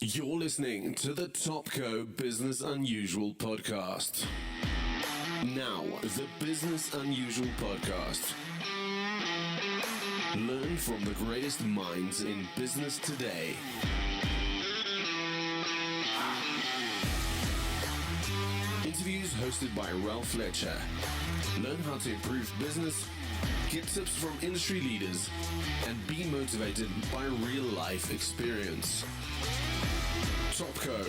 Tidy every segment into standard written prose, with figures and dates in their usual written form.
You're listening to the Topco Business Unusual podcast. Now, the Business Unusual podcast. Learn from the greatest minds in business today. Interviews hosted by Ralph Fletcher. Learn how to improve business, get tips from industry leaders, and be motivated by real-life experience. Topco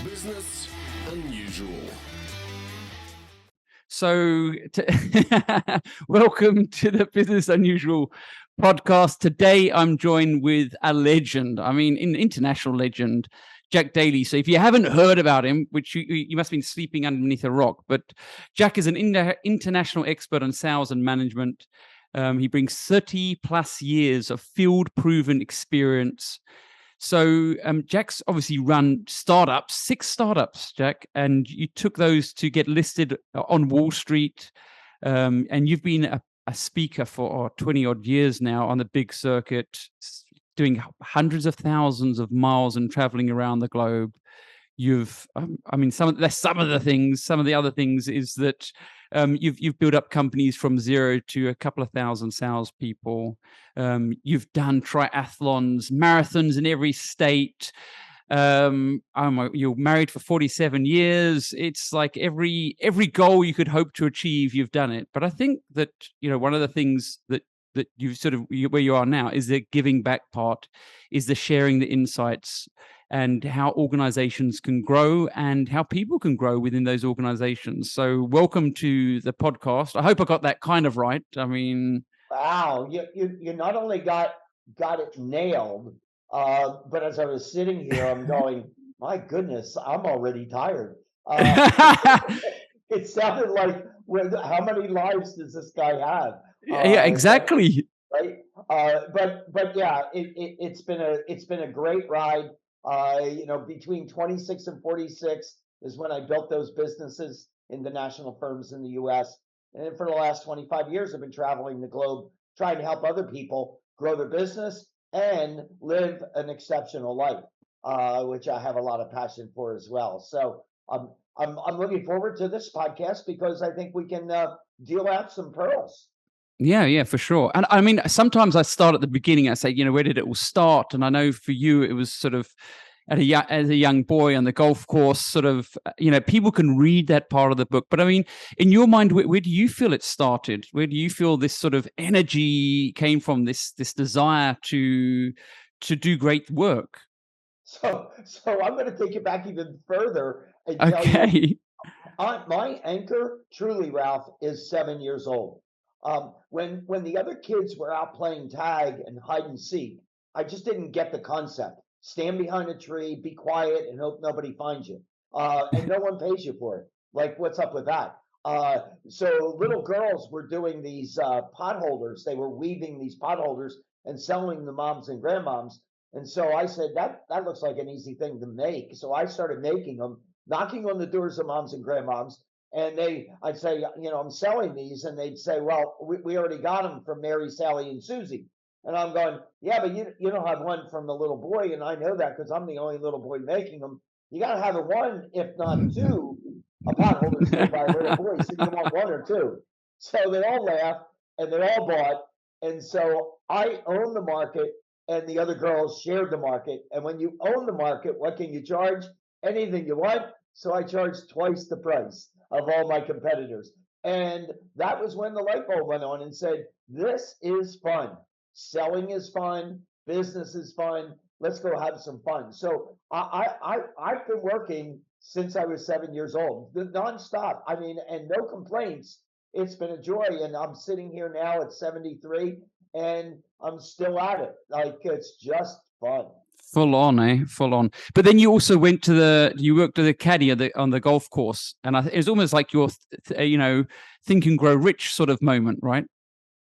Business Unusual. So, welcome to the Business Unusual podcast. Today, I'm joined with a legend. I mean, an international legend, Jack Daly. So, if you haven't heard about him, which you must have been sleeping underneath a rock, but Jack is an international expert on sales and management. He brings 30 plus years of field-proven experience. So Jack's obviously run startups, 6 startups, Jack, and you took those to get listed on Wall Street. And you've been a speaker for 20 odd years now on the big circuit, doing hundreds of thousands of miles and traveling around the globe. You've, some of the other things is that you've built up companies from zero to a couple of thousand salespeople. You've done triathlons, marathons in every state. You're married for 47 years. It's like every goal you could hope to achieve, you've done it. But I think that, one of the things that you've where you are now is the giving back part, is the sharing the insights and how organizations can grow and how people can grow within those organizations. So welcome to the podcast. I hope I got that kind of right. I mean, wow, you not only got it nailed, but as I was sitting here, I'm going, my goodness, I'm already tired. It sounded like, how many lives does this guy have? Yeah, exactly. Right. But yeah, it's been a great ride. Between 26 and 46 is when I built those businesses in the national firms in the U.S. And for the last 25 years, I've been traveling the globe trying to help other people grow their business and live an exceptional life, which I have a lot of passion for as well. So I'm looking forward to this podcast because I think we can deal out some pearls. Yeah, for sure. And I mean, sometimes I start at the beginning. I say, where did it all start? And I know for you, it was sort of as a young boy on the golf course, sort of, people can read that part of the book. But I mean, in your mind, where do you feel it started? Where do you feel this sort of energy came from, this desire to do great work? So I'm going to take you back even further and tell you, my anchor, truly, Ralph, is 7 years old. When the other kids were out playing tag and hide and seek, I just didn't get the concept. Stand behind a tree, be quiet, and hope nobody finds you. And no one pays you for it. Like, what's up with that? So little girls were doing these potholders. They were weaving these potholders and selling the moms and grandmoms. And so I said, that looks like an easy thing to make. So I started making them, knocking on the doors of moms and grandmoms. And I'd say, I'm selling these. And they'd say, well, we already got them from Mary, Sally, and Susie. And I'm going, yeah, but you don't have one from the little boy. And I know that because I'm the only little boy making them. You got to have one, if not two, a potholders made by a little boy. So you want one or two. So they all laughed and they all bought. And so I own the market and the other girls shared the market. And when you own the market, what can you charge? Anything you want. So I charged twice the price of all my competitors. And that was when the light bulb went on and said, this is fun. Selling is fun. Business is fun. Let's go have some fun. So I've been working since I was 7 years old, nonstop. I mean, and no complaints. It's been a joy. And I'm sitting here now at 73 and I'm still at it. Like, it's just fun. Full on. But then you also went you worked at the caddy on the golf course, and it was almost like your, think and grow rich sort of moment, right?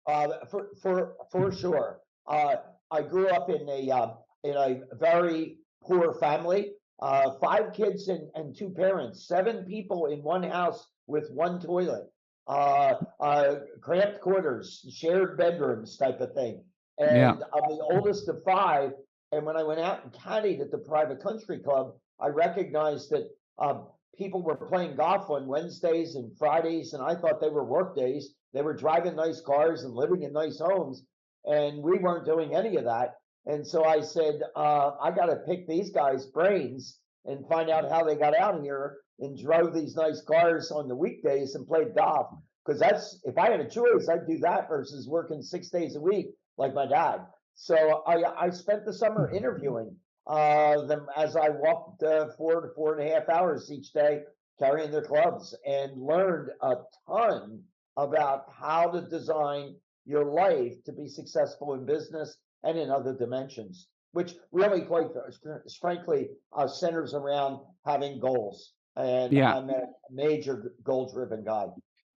For sure. I grew up in a very poor family. 5 kids and 2 parents, 7 people in one house with 1 toilet. Cramped quarters, shared bedrooms type of thing. And I'm the oldest of 5. And when I went out and caddied at the private country club, I recognized that people were playing golf on Wednesdays and Fridays, and I thought they were work days. They were driving nice cars and living in nice homes, and we weren't doing any of that. And so I said, I got to pick these guys' brains and find out how they got out here and drove these nice cars on the weekdays and played golf. Because that's, if I had a choice, I'd do that versus working 6 days a week like my dad. So I spent the summer interviewing them as I walked 4 to 4.5 hours each day carrying their clubs, and learned a ton about how to design your life to be successful in business and in other dimensions, which really, quite frankly, centers around having goals. And I'm a major goal-driven guy.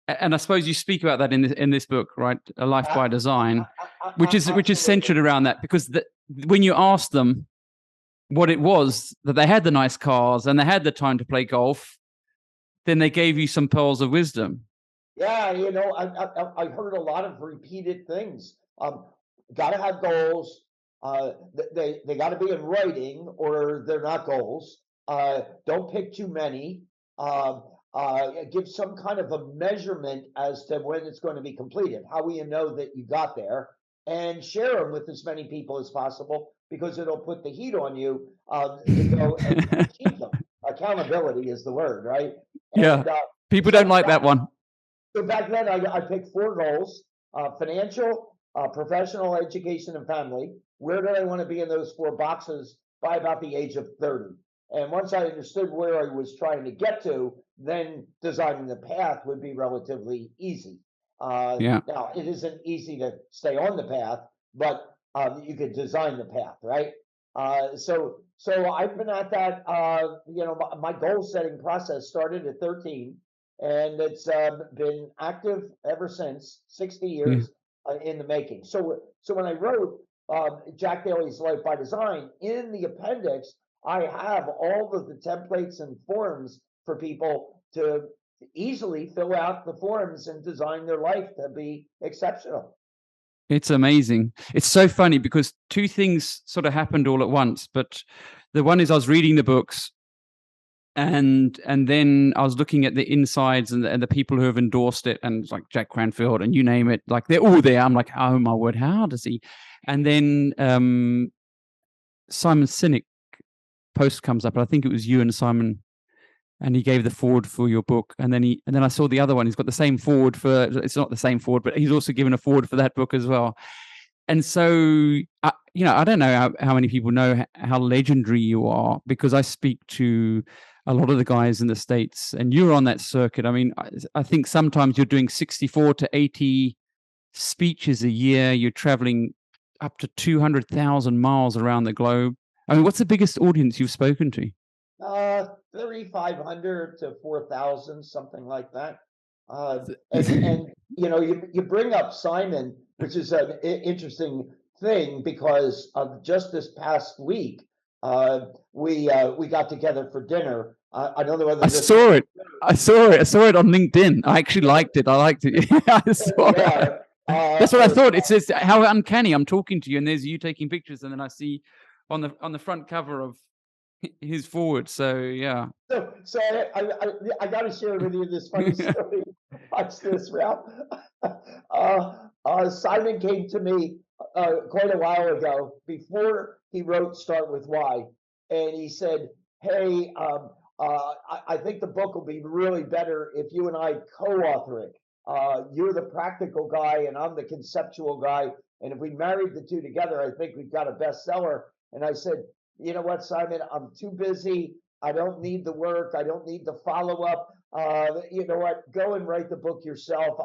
And I suppose you speak about that in this book, right? A Life by Design, which is centered around that, because when you ask them what it was, that they had the nice cars and they had the time to play golf, then they gave you some pearls of wisdom. Yeah, I heard a lot of repeated things. Got to have goals. They got to be in writing, or they're not goals. Don't pick too many. Give some kind of a measurement as to when it's going to be completed. How will you know that you got there? And share them with as many people as possible, because it'll put the heat on you to go and achieve them. Accountability is the word, right? And, people don't like that one. So back then, I picked 4 goals: financial, professional, education, and family. Where did I want to be in those 4 boxes by about the age of 30? And once I understood where I was trying to get to, then designing the path would be relatively easy. Now, it isn't easy to stay on the path, but you could design the path, right? So I've been at that. My goal setting process started at 13, and it's been active ever since. 60 years in the making. So when I wrote Jack Daly's Life by Design, in the appendix, I have all of the templates and forms for people to easily fill out the forms and design their life to be exceptional. It's amazing. It's so funny because 2 things sort of happened all at once. But the one is I was reading the books, and then I was looking at the insides and the people who have endorsed it, and like Jack Cranfield and you name it, like they're all there. I'm like, oh my word, how does he? And then Simon Sinek post comes up, and I think it was you and Simon, and he gave the forward for your book, and then I saw the other one. He's got the same forward for, it's not the same forward, but he's also given a forward for that book as well. And so I don't know how many people know how legendary you are, because I speak to a lot of the guys in the States, and you're on that circuit. I mean, I think sometimes you're doing 64 to 80 speeches a year. You're traveling up to 200,000 miles around the globe. I mean, what's the biggest audience you've spoken to? 3,500 to 4,000, something like that. And you bring up Simon, which is an interesting thing, because just this past week we got together for dinner. I don't know whether I saw it on LinkedIn. I actually liked it. I saw it. That's what I thought. It says how uncanny. I'm talking to you, and there's you taking pictures, and then I see on the front cover of his forward. So yeah. So I got to share with you this funny story. Watch this, Ralph. Simon came to me quite a while ago, before he wrote Start With Why, and he said, "Hey, I think the book will be really better if you and I co-author it. You're the practical guy, and I'm the conceptual guy. And if we married the two together, I think we've got a bestseller." And I said, "You know what, Simon? I'm too busy. I don't need the work. I don't need the follow-up. You know what? Go and write the book yourself.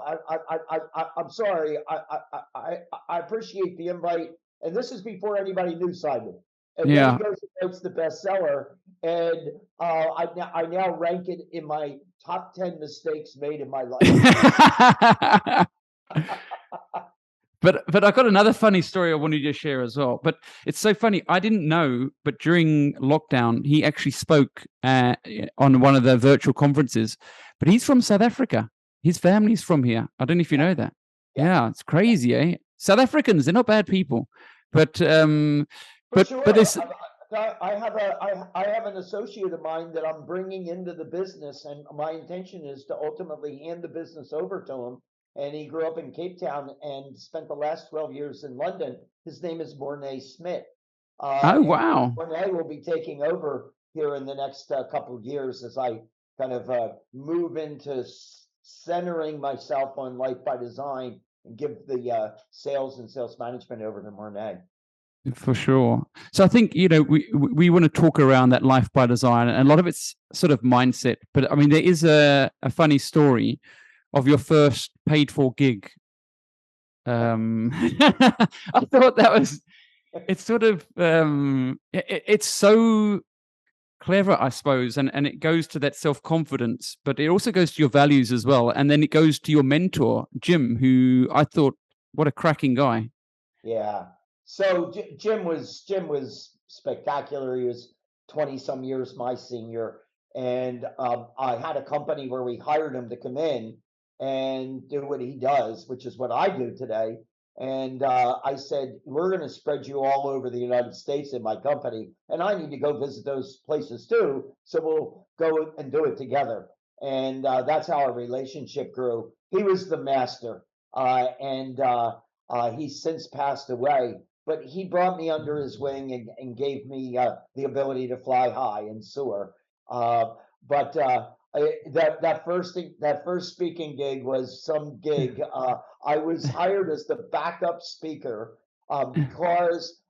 I'm sorry. I appreciate the invite." And this is before anybody knew Simon. And then he goes and writes the bestseller. And I now rank it in my top 10 mistakes made in my life. But I got another funny story I wanted to share as well. But it's so funny. I didn't know, but during lockdown, he actually spoke on one of the virtual conferences. But he's from South Africa. His family's from here. I don't know if you know that. Yeah, it's crazy, eh? South Africans, they're not bad people. But For sure. But this I have an associate of mine that I'm bringing into the business, and my intention is to ultimately hand the business over to him. And he grew up in Cape Town and spent the last 12 years in London. His name is Mornay Smith. oh And wow. Mornay will be taking over here in the next couple of years as I kind of move into centering myself on Life by Design and give the sales and sales management over to Mornay. For sure. So I think, we want to talk around that life by design, and a lot of it's sort of mindset. But I mean, there is a funny story of your first paid for gig. I thought that was, it's sort of, it's so clever, I suppose. And it goes to that self-confidence, but it also goes to your values as well. And then it goes to your mentor, Jim, who I thought, what a cracking guy. Yeah. So Jim was spectacular. He was 20 some years my senior, and I had a company where we hired him to come in and do what he does, which is what I do today. And I said, we're going to spread you all over the United States in my company, and I need to go visit those places too. So we'll go and do it together. And that's how our relationship grew. He was the master, and he's since passed away. But he brought me under his wing and gave me the ability to fly high and soar. But that first speaking gig was some gig. I was hired as the backup speaker because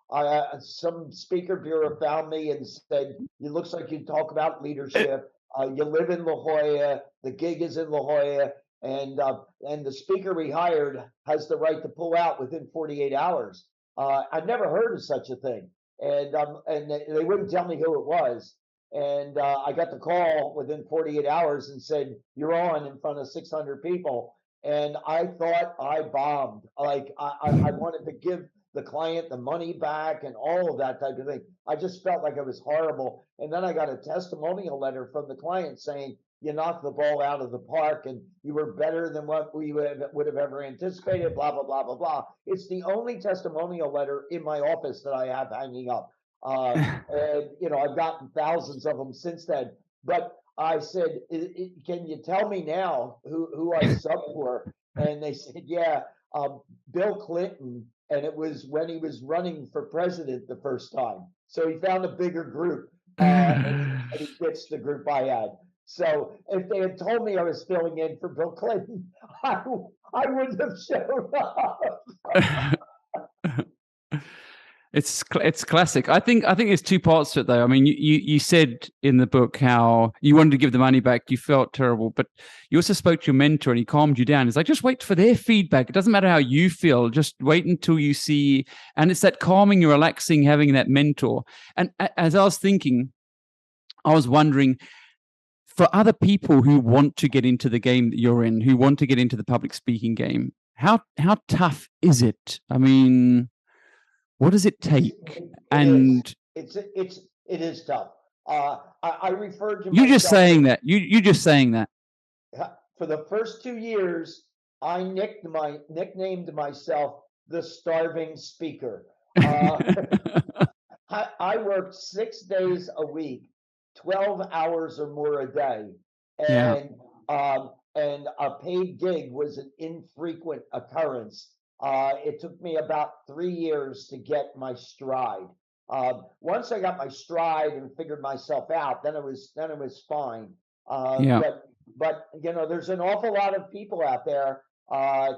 some speaker bureau found me and said, "It looks like you talk about leadership. You live in La Jolla. The gig is in La Jolla." And the speaker we hired has the right to pull out within 48 hours. I'd never heard of such a thing, and they wouldn't tell me who it was. And I got the call within 48 hours and said, "You're on in front of 600 people." And I thought I bombed. Like I wanted to give the client the money back and all of that type of thing. I just felt like it was horrible. And then I got a testimonial letter from the client saying, "You knocked the ball out of the park and you were better than what we would have ever anticipated, blah, blah, blah, blah, blah." It's the only testimonial letter in my office that I have hanging up. And, I've gotten thousands of them since then. But I said, "Can you tell me now who I subbed for?" And they said, "Yeah, Bill Clinton." And it was when he was running for president the first time. So he found a bigger group and he ditched the group I had. So if they had told me I was filling in for Bill Clinton, I wouldn't have shown up. It's classic. I think there's two parts to it, though. I mean, you said in the book how you wanted to give the money back, you felt terrible, but you also spoke to your mentor and he calmed you down. He's like, just wait for their feedback. It doesn't matter how you feel. Just wait until you see. And it's that calming, you're relaxing, having that mentor. And as I was thinking, I was wondering, for other people who want to get into the game that you're in, who want to get into the public speaking game, how tough is it? I mean, what does it take? It is tough. I referred to you just saying that. You just saying that. For the first 2 years, I nicknamed myself the starving speaker. I worked 6 days a week, 12 hours or more a day, and and a paid gig was an infrequent occurrence. It took me about 3 years to get my stride. Once I got my stride and figured myself out, then it was fine. But there's an awful lot of people out there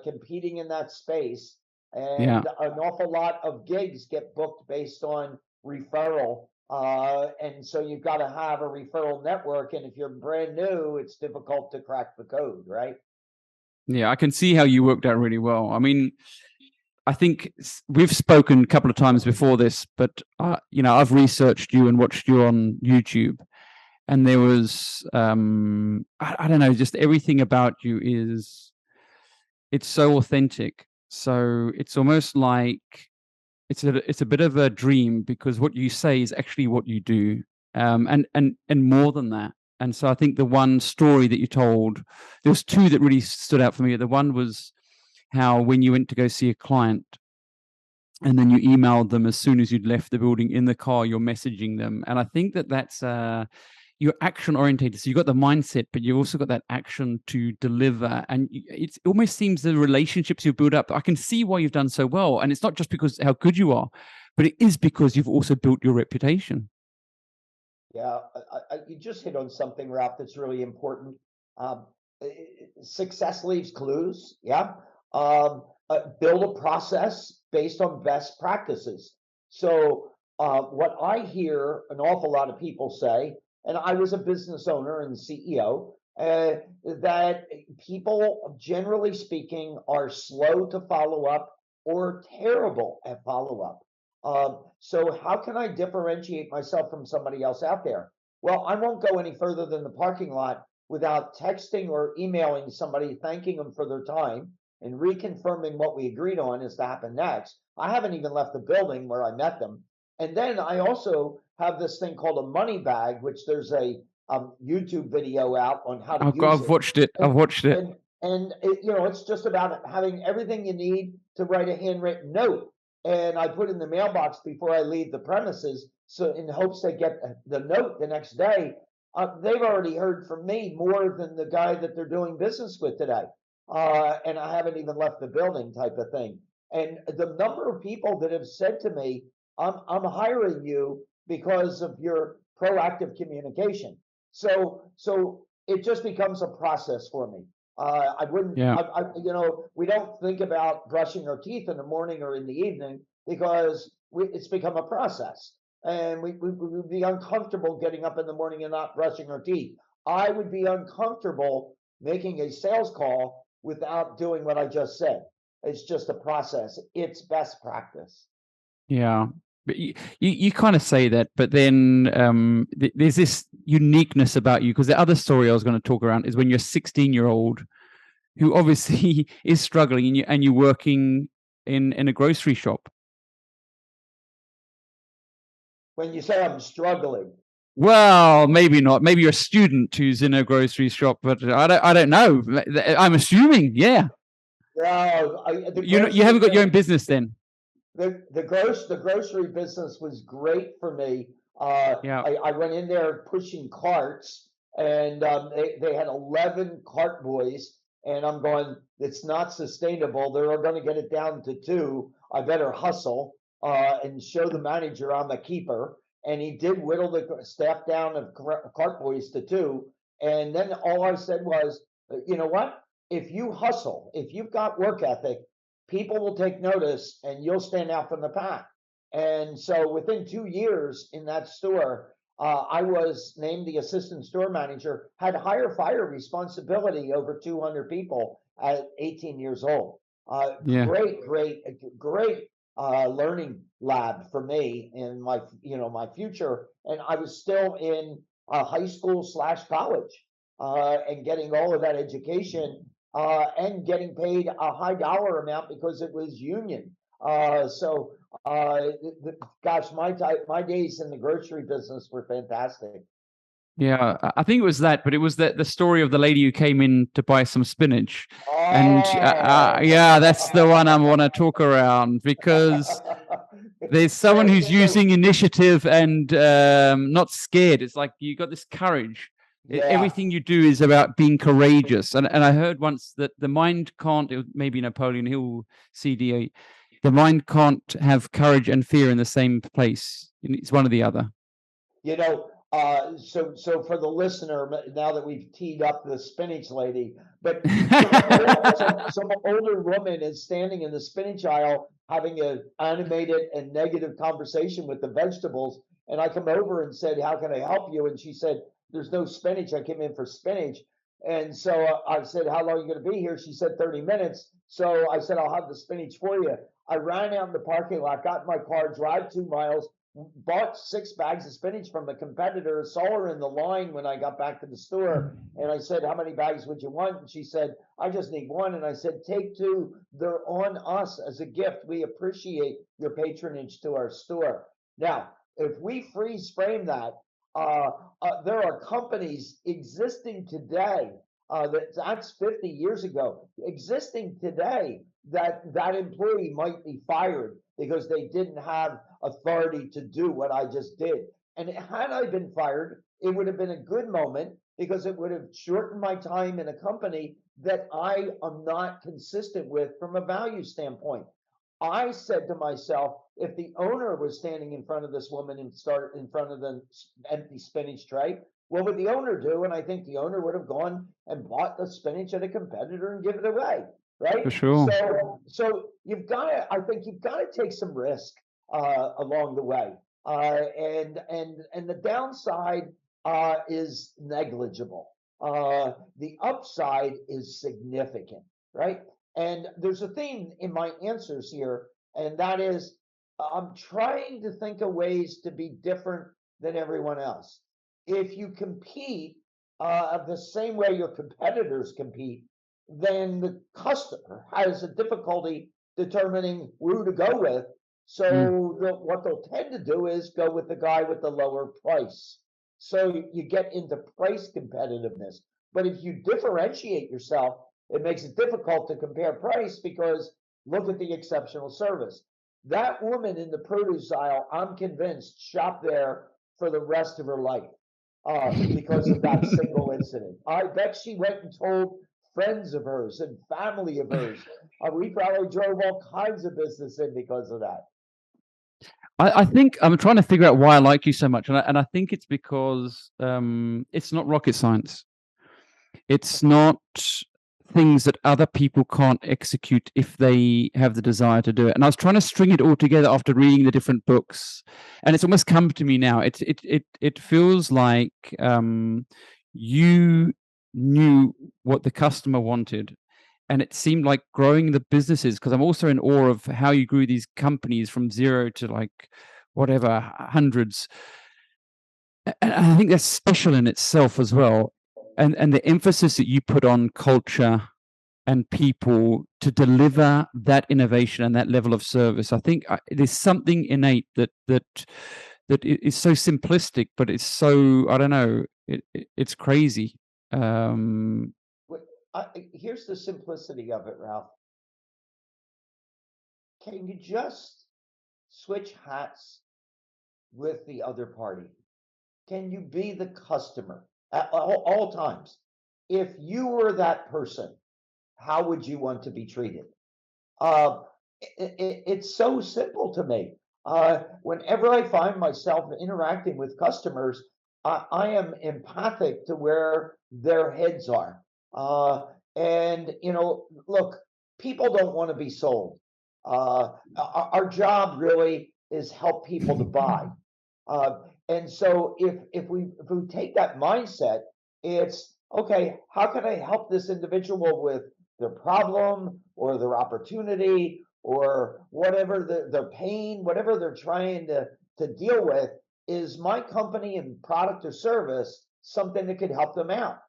competing in that space, and an awful lot of gigs get booked based on referral. And so you've got to have a referral network. And if you're brand new, it's difficult to crack the code, right? Yeah, I can see how you worked out really well. I mean, I think we've spoken a couple of times before this, but I've researched you and watched you on YouTube, and there was I don't know, just everything about you it's so authentic. So it's almost like it's a bit of a dream, because what you say is actually what you do, and more than that. And so I think the one story that you told, there was two that really stood out for me. The one was how when you went to go see a client and then you emailed them as soon as you'd left the building. In the car, you're messaging them. And I think that that's you're action orientated. So you've got the mindset, but you've also got that action to deliver. And it almost seems the relationships you build up, I can see why you've done so well. And it's not just because how good you are, but it is because you've also built your reputation. Yeah, you just hit on something, Ralph, that's really important. Um, Success leaves clues. Yeah. Build a process based on best practices. So, what I hear an awful lot of people say, and I was a business owner and CEO, that people, generally speaking, are slow to follow up or terrible at follow up. So how can I differentiate myself from somebody else out there? Well, I won't go any further than the parking lot without texting or emailing somebody, thanking them for their time and reconfirming what we agreed on is to happen next. I haven't even left the building where I met them. And then I also have this thing called a money bag, which there's a YouTube video out on how to use I've it. watched it. I've watched it. And it, it's just about having everything you need to write a handwritten note. And I put in the mailbox before I leave the premises, so in hopes they get the note the next day. They've already heard from me more than the guy that they're doing business with today, and I haven't even left the building, type of thing. And the number of people that have said to me, I'm hiring you because of your proactive communication. So it just becomes a process for me. I wouldn't, Yeah. we don't think about brushing our teeth in the morning or in the evening because it's become a process. And we would be uncomfortable getting up in the morning and not brushing our teeth. I would be uncomfortable making a sales call without doing what I just said. It's just a process. It's best practice. Yeah. But you kind of say that, but then there's this uniqueness about you, because the other story I was going to talk around is when you're a 16-year-old who obviously is struggling, and you're working in a grocery shop. When you say I'm struggling, Well, maybe not. Maybe you're a student who's in a grocery shop, but I don't know. I'm assuming, yeah. You haven't got your own business then. The grocery business was great for me. Yeah. I went in there pushing carts, and they had 11 cart boys, and I'm going, it's not sustainable. They're going to get it down to 2. I better hustle and show the manager I'm a keeper. And he did whittle the staff down of cart boys to 2. And then all I said was, you know what? If you hustle, if you've got work ethic, people will take notice and you'll stand out from the pack. And so within 2 years in that store, I was named the assistant store manager, had hire fire responsibility over 200 people at 18 years old. Yeah. Great learning lab for me in my future. And I was still in high school / college, and getting all of that education, and getting paid a high dollar amount because it was union. Gosh, my days in the grocery business were fantastic. Yeah, I think it was that, but it was the story of the lady who came in to buy some spinach. And yeah, that's the one I want to talk around, because there's someone who's using initiative and not scared. It's like you got this courage. Yeah. Everything you do is about being courageous. And I heard once that the mind can't, maybe Napoleon Hill CD, the mind can't have courage and fear in the same place. It's one or the other. So for the listener, now that we've teed up the spinach lady, but some older woman is standing in the spinach aisle having an animated and negative conversation with the vegetables. And I come over and said, how can I help you? And she said, there's no spinach. I came in for spinach. And so I said, how long are you going to be here? She said 30 minutes. So I said, I'll have the spinach for you. I ran out in the parking lot, got in my car, drive 2 miles, bought 6 bags of spinach from a competitor, saw her in the line when I got back to the store. And I said, how many bags would you want? And she said, I just need 1. And I said, take 2. They're on us as a gift. We appreciate your patronage to our store. Now, if we freeze frame that, there are companies existing today, that's 50 years ago, existing today that employee might be fired because they didn't have authority to do what I just did. And had I been fired, it would have been a good moment because it would have shortened my time in a company that I am not consistent with from a value standpoint. I said to myself, if the owner was standing in front of this woman and start in front of the empty spinach tray, what would the owner do? And I think the owner would have gone and bought the spinach at a competitor and give it away, right? For sure. So you've got to, I think you've got to take some risk along the way, and the downside is negligible. The upside is significant, right? And there's a theme in my answers here, and that is I'm trying to think of ways to be different than everyone else. If you compete the same way your competitors compete, then the customer has a difficulty determining who to go with. So what they'll tend to do is go with the guy with the lower price. So you get into price competitiveness. But if you differentiate yourself, it makes it difficult to compare price because look at the exceptional service. That woman in the produce aisle, I'm convinced, shopped there for the rest of her life because of that single incident. I bet she went and told friends of hers and family of hers. We probably drove all kinds of business in because of that. I think I'm trying to figure out why I like you so much, and I think it's because it's not rocket science. It's not things that other people can't execute if they have the desire to do it. And I was trying to string it all together after reading the different books, and it's almost come to me now. It feels like you knew what the customer wanted, and it seemed like growing the businesses, because I'm also in awe of how you grew these companies from zero to like whatever hundreds. And I think that's special in itself as well. And the emphasis that you put on culture and people to deliver that innovation and that level of service, I think there's something innate that is so simplistic, but it's so, I don't know, it's crazy. Here's the simplicity of it, Ralph. Can you just switch hats with the other party? Can you be the customer at all times? If you were that person, how would you want to be treated? It's so simple to me. Whenever I find myself interacting with customers, I am empathic to where their heads are. And, look, people don't want to be sold. Our job really is help people to buy. And so if we take that mindset, it's okay, how can I help this individual with their problem or their opportunity or whatever their pain, whatever they're trying to deal with? Is my company and product or service something that could help them out?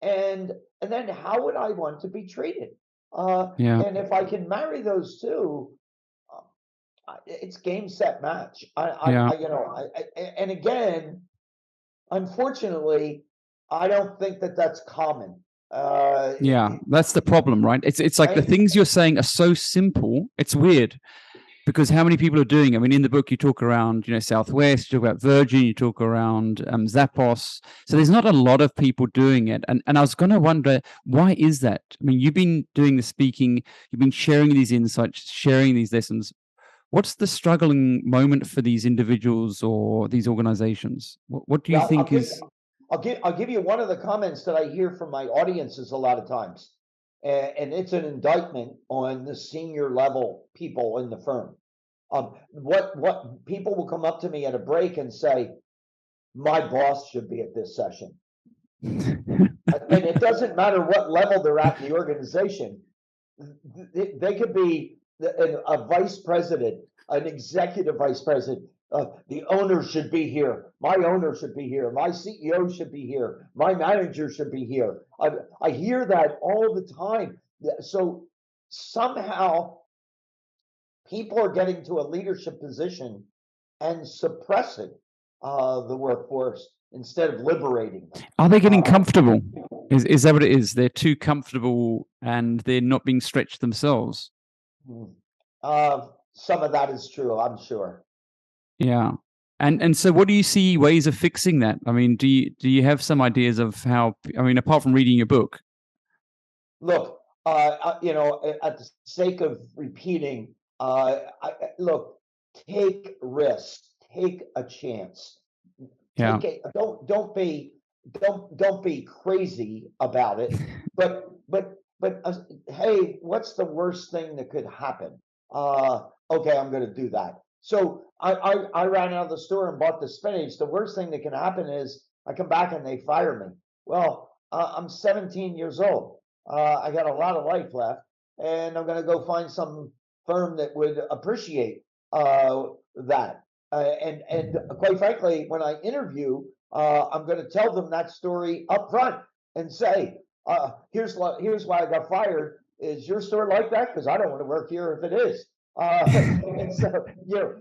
And then how would I want to be treated? And if I can marry those two, it's game, set, match. And again, unfortunately, I don't think that's common. That's the problem, right? It's like the things you're saying are so simple. It's weird because how many people are doing it? I mean, in the book you talk around, Southwest, you talk about Virgin, you talk around Zappos. So there's not a lot of people doing it. And I was going to wonder, why is that? I mean, you've been doing the speaking, you've been sharing these insights, sharing these lessons. What's the struggling moment for these individuals or these organizations? What do you think is? I'll give you one of the comments that I hear from my audiences a lot of times, and it's an indictment on the senior level people in the firm. What people will come up to me at a break and say, my boss should be at this session. And it doesn't matter what level they're at in the organization. They could be a vice president, an executive vice president. The owner should be here. My owner should be here. My CEO should be here. My manager should be here. I hear that all the time. So somehow people are getting to a leadership position and suppressing the workforce instead of liberating them. Are they getting comfortable? Is that what it is? They're too comfortable and they're not being stretched themselves. Mm. Some of that is true, I'm sure. Yeah. And so what do you see ways of fixing that? I mean, do you have some ideas of how, I mean, apart from reading your book? Look, at the sake of repeating, look, take risks, take a chance, Yeah. don't be crazy about it, but hey, what's the worst thing that could happen? Okay, I'm going to do that. So I ran out of the store and bought the spinach. The worst thing that can happen is I come back and they fire me. Well, I'm 17 years old. I got a lot of life left, and I'm going to go find some firm that would appreciate that. And quite frankly, when I interview, I'm going to tell them that story up front and say, here's why I got fired. Is your store like that? Because I don't want to work here if it is. And so,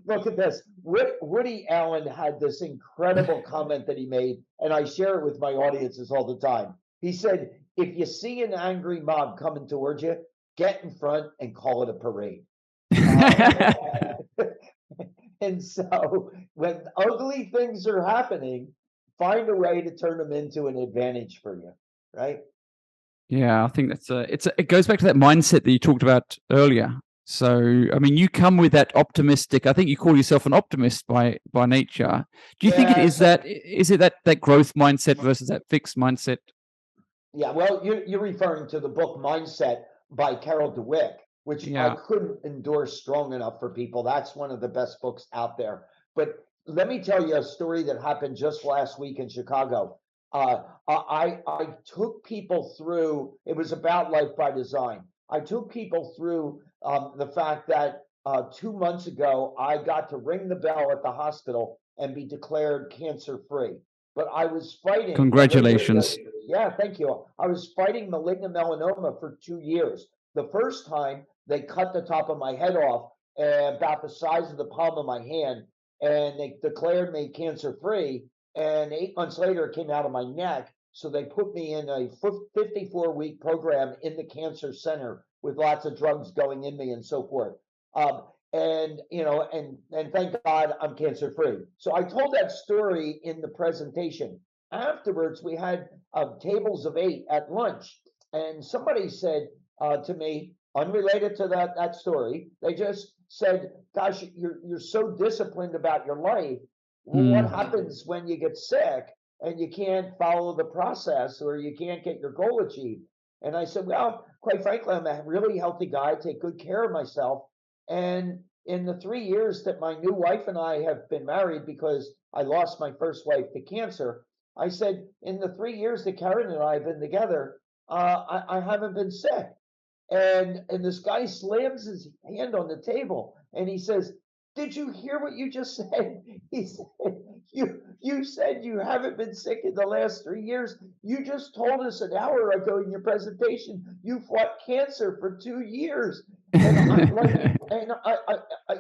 look at this. Woody Allen had this incredible comment that he made, and I share it with my audiences all the time. He said, if you see an angry mob coming towards you, get in front and call it a parade. And so when ugly things are happening, find a way to turn them into an advantage for you, right? Yeah, I think it goes back to that mindset that you talked about earlier. So, I mean, you come with that optimistic, I think you call yourself an optimist by nature. Do you think it Yeah, is that growth mindset versus that fixed mindset? yeah. Well, you're referring to the book Mindset by Carol Dweck, which I Yeah. couldn't endorse strong enough for people. That's one of the best books out there. But let me tell you a story that happened just last week in Chicago. I took people through. It was about life by design. I took people through the fact that 2 months ago I got to ring the bell at the hospital and be declared cancer free. But I was fighting malignant. Congratulations. Yeah, thank you. I was fighting malignant melanoma for 2 years. The first time they cut the top of my head off about the size of the palm of my hand, and they declared me cancer free. And 8 months later, it came out of my neck. So they put me in a 54-week program in the cancer center with lots of drugs going in me and so forth. And thank God I'm cancer free. So I told that story in the presentation. Afterwards, we had tables of 8 at lunch, and somebody said to me, unrelated to that story, they just said, "Gosh, you're so disciplined about your life. Well, what Mm. happens when you get sick and you can't follow the process or you can't get your goal achieved?" And I said, "Well, quite frankly, I'm a really healthy guy. I take good care of myself. And in the 3 years that my new wife and I have been married, because I lost my first wife to cancer, I said, in the 3 years that Karen and I have been together, I haven't been sick." And this guy slams his hand on the table and he says, "Did you hear what you just said?" He said, "You said you haven't been sick in the last 3 years. You just told us an hour ago in your presentation you fought cancer for 2 years." And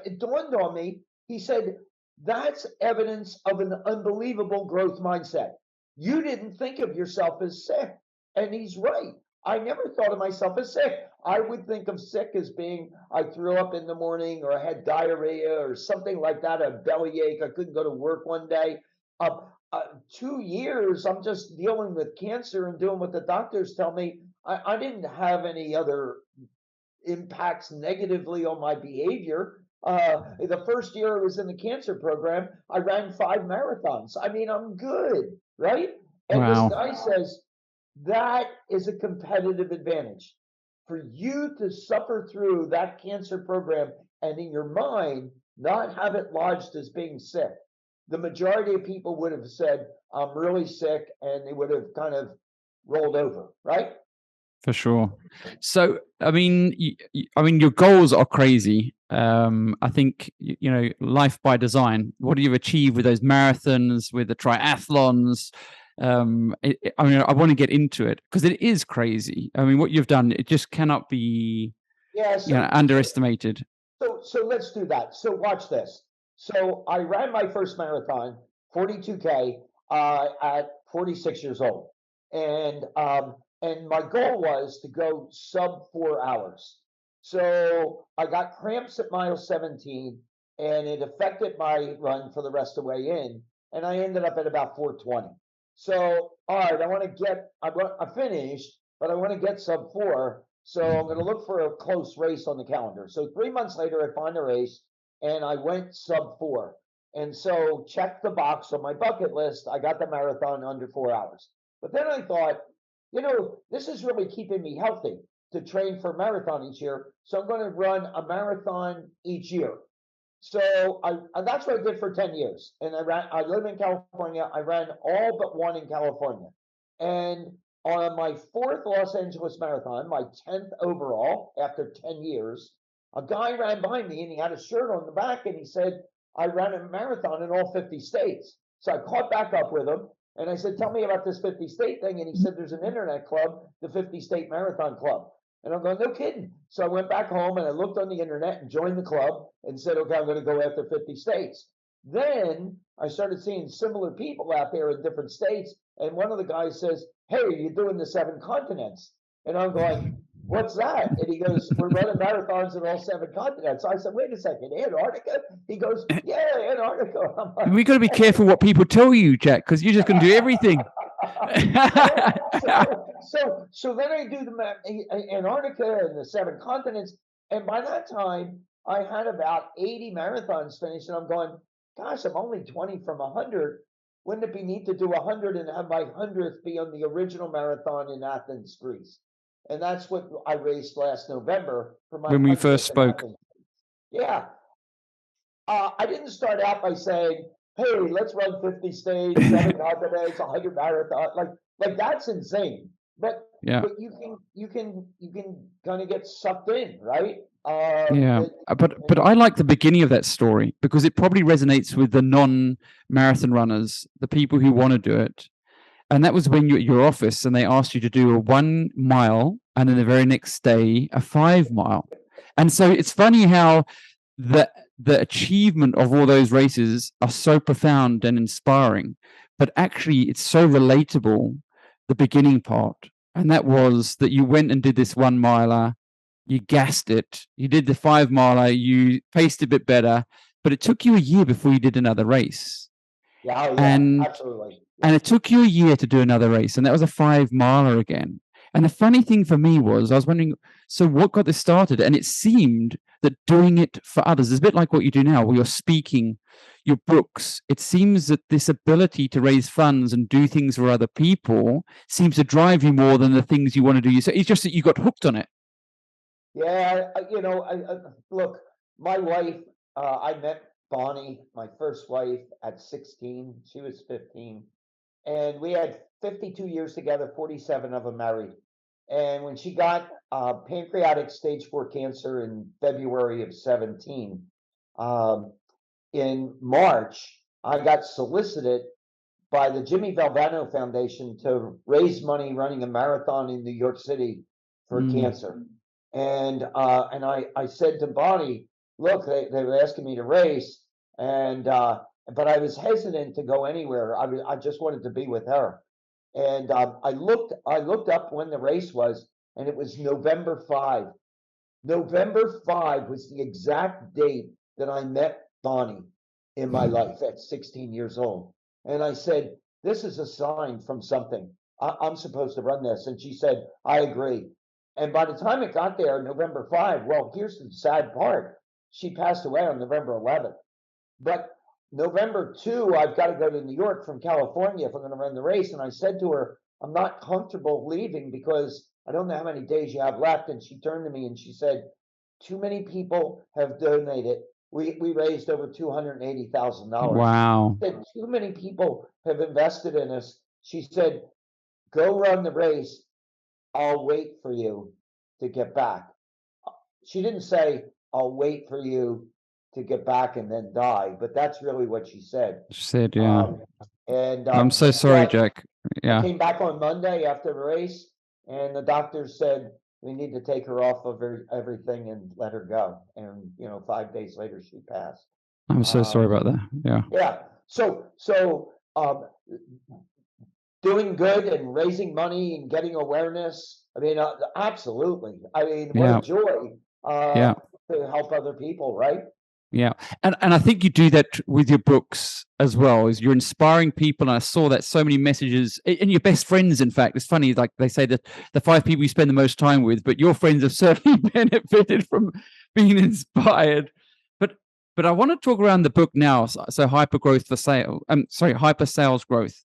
it dawned on me. He said, "That's evidence of an unbelievable growth mindset. You didn't think of yourself as sick." And he's right. I never thought of myself as sick. I would think of sick as being I threw up in the morning or I had diarrhea or something like that, a bellyache. I couldn't go to work one day. Uh, 2 years, I'm just dealing with cancer and doing what the doctors tell me. I didn't have any other impacts negatively on my behavior. The first year I was in the cancer program, I ran 5 marathons. I mean, I'm good, right? And this Wow. guy says that is a competitive advantage for you to suffer through that cancer program and in your mind not have it lodged as being sick. The majority of people would have said, "I'm really sick," and they would have kind of rolled over, right? For sure. So, I mean, I mean, your goals are crazy. I think life by design. What you've achieved with those marathons, with the triathlons. I mean, I want to get into it because it is crazy. I mean, what you've done, it just cannot be, Yeah. underestimated. So let's do that. So watch this. So I ran my first marathon, 42K, at 46 years old, and my goal was to go sub 4 hours. So I got cramps at mile 17, and it affected my run for the rest of the way in, and I ended up at about 4:20. So, all right, I finished, but I want to get sub 4. So I'm going to look for a close race on the calendar. So 3 months later, I find a race, and I went sub 4. And so check the box on my bucket list. I got the marathon under 4 hours. But then I thought, this is really keeping me healthy to train for a marathon each year. So I'm going to run a marathon each year. So that's what I did for 10 years. And I live in California. I ran all but one in California. And on my fourth Los Angeles Marathon, my 10th overall after 10 years, a guy ran by me and he had a shirt on the back and he said, I ran a marathon in all 50 states. So I caught back up with him and I said, tell me about this 50 state thing. And he said, there's an internet club, the 50 State Marathon Club. And I'm going, no kidding. So I went back home and I looked on the internet and joined the club and said, okay, I'm going to go after 50 states. Then I started seeing similar people out there in different states. And one of the guys says, hey, are you doing the 7 continents? And I'm going, what's that? And he goes, we're running marathons in all 7 continents. So I said, wait a second, Antarctica? He goes, yeah, Antarctica. I'm like, We got to be careful what people tell you, Jack, because you're just going to do everything. So then I do the Antarctica and the 7 continents. And by that time, I had about 80 marathons finished. And I'm going, gosh, I'm only 20 from 100. Wouldn't it be neat to do 100 and have my 100th be on the original marathon in Athens, Greece? And that's what I raced last November for my when we first spoke. Yeah. I didn't start out by saying, hey, let's run 50 states, 7 continents, 100 marathons. Like that's insane. But you can kind of get sucked in, right? But I like the beginning of that story because it probably resonates with the non-marathon runners, the people who want to do it. And that was when you were at your office and they asked you to do a 1 mile and then the very next day a 5 mile. And so it's funny how the achievement of all those races are so profound and inspiring, but actually it's so relatable, the beginning part. And that was that you went and did this 1 miler, you gassed it, you did the 5 miler, you paced a bit better, but it took you a year before you did another race. Absolutely. And it took you a year to do another race, and that was a 5 miler again. And the funny thing for me was, I was wondering, so what got this started? And it seemed that doing it for others is a bit like what you do now, where you're speaking, your books. It seems that this ability to raise funds and do things for other people seems to drive you more than the things you want to do. So it's just that you got hooked on it. Yeah, look, my wife, I met Bonnie, my first wife, at 16. She was 15. And we had 52 years together, 47 of them married. And when she got pancreatic stage 4 cancer in February of 17, in March, I got solicited by the Jimmy Valvano Foundation to raise money running a marathon in New York City for cancer. And I said to Bonnie, look, they were asking me to race, but I was hesitant to go anywhere. I just wanted to be with her. And I looked up when the race was, and it was November 5. November 5 was the exact date that I met Bonnie in my life at 16 years old. And I said, this is a sign from something. I'm supposed to run this. And she said, I agree. And by the time it got there, November 5, well, here's the sad part. She passed away on November 11th. But November 2, I've got to go to New York from California if I'm going to run the race. And I said to her, I'm not comfortable leaving because I don't know how many days you have left. And she turned to me and she said, too many people have donated. We raised over $280,000. Wow. She said, too many people have invested in us. She said, go run the race. I'll wait for you to get back. She didn't say, I'll wait for you to get back and then die, but that's really what she said. She said, yeah. And I'm so sorry, Jack. Yeah. I came back on Monday after the race, and the doctors said we need to take her off of everything and let her go. And 5 days later, she passed. I'm so sorry about that. Yeah. Yeah. So doing good and raising money and getting awareness. I mean, absolutely. I mean, what a joy. Yeah. to help other people, right? Yeah. And I think you do that with your books as well, is you're inspiring people. And I saw that so many messages and your best friends, in fact. It's funny, like they say that the 5 people you spend the most time with, but your friends have certainly benefited from being inspired. But I want to talk around the book now. So hyper growth for sale. Hyper sales growth.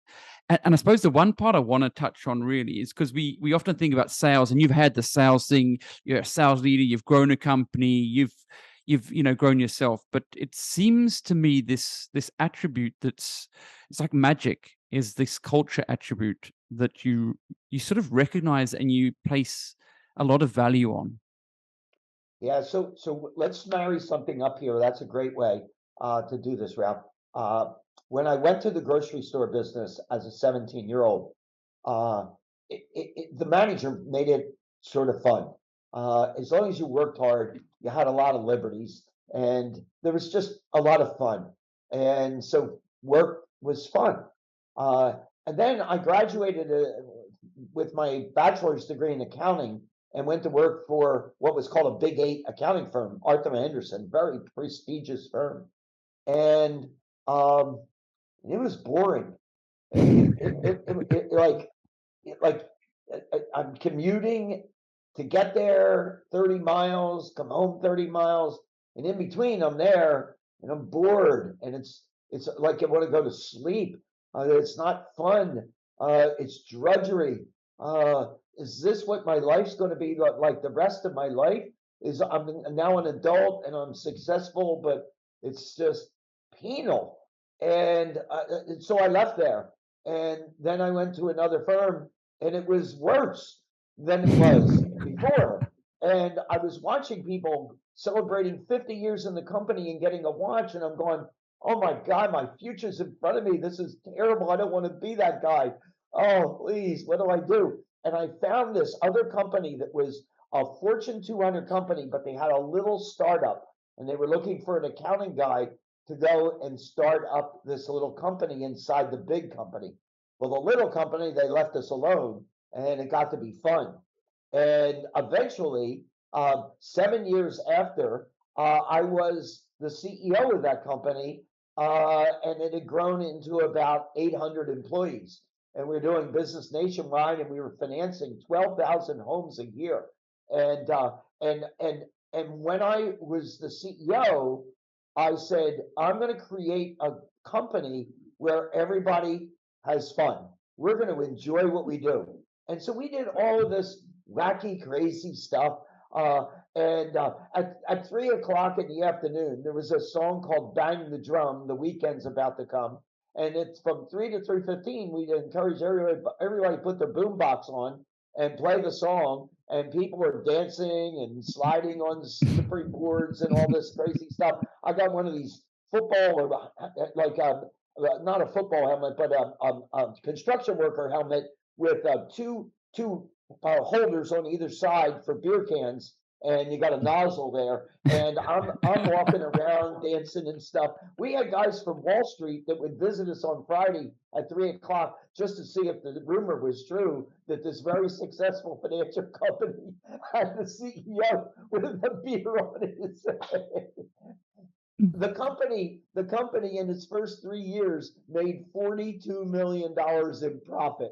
And I suppose the one part I want to touch on really is because we often think about sales, and you've had the sales thing. You're a sales leader. You've grown a company. You've grown yourself. But it seems to me this attribute it's like magic, is this culture attribute that you sort of recognize and you place a lot of value on. Yeah, so let's marry something up here. That's a great way to do this, Ralph. When I went to the grocery store business as a 17-year-old, the manager made it sort of fun. As long as you worked hard, you had a lot of liberties, and there was just a lot of fun. And so work was fun. And then I graduated with my bachelor's degree in accounting and went to work for what was called a Big 8 accounting firm, Arthur Andersen, very prestigious firm. And it was boring. I'm commuting to get there 30 miles, come home 30 miles, and in between I'm there and I'm bored, and it's like I want to go to sleep. It's not fun. It's drudgery. Is this what my life's going to be like the rest of my life? I'm now an adult and I'm successful, but it's just penal. And so I left there, and then I went to another firm, and it was worse than it was before. And I was watching people celebrating 50 years in the company and getting a watch, and I'm going, oh my God, my future's in front of me. This is terrible. I don't want to be that guy. Oh, please, what do I do? And I found this other company that was a Fortune 200 company, but they had a little startup, and they were looking for an accounting guy to go and start up this little company inside the big company. Well, the little company, they left us alone, and it got to be fun. And eventually, 7 years after, I was the CEO of that company, and it had grown into about 800 employees. And we were doing business nationwide, and we were financing 12,000 homes a year. And when I was the CEO, I said, I'm going to create a company where everybody has fun. We're going to enjoy what we do. And so we did all of this wacky, crazy stuff. At 3 o'clock in the afternoon, there was a song called Bang the Drum, The Weekend's About to Come. And it's from 3 to 3:15. We encourage everybody to put their boombox on and play the song. And people were dancing and sliding on the slippery boards and all this crazy stuff. I got one of these football, like not a football helmet, but a construction worker helmet with two holders on either side for beer cans, and you got a nozzle there. And I'm walking around dancing and stuff. We had guys from Wall Street that would visit us on Friday at 3 o'clock just to see if the rumor was true that this very successful financial company had the CEO with a beer on his head. The company in its first 3 years made $42 million in profit.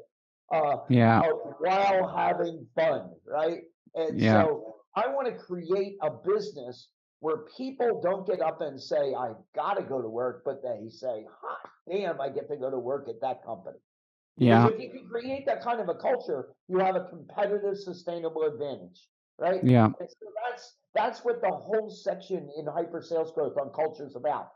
Yeah. While having fun, right? And Yeah. so I want to create a business where people don't get up and say, I got to go to work, but they say, hot damn, I get to go to work at that company. Because Yeah. if you can create that kind of a culture, you have a competitive, sustainable advantage, right? Yeah. And so that's what the whole section in hyper sales growth on culture is about.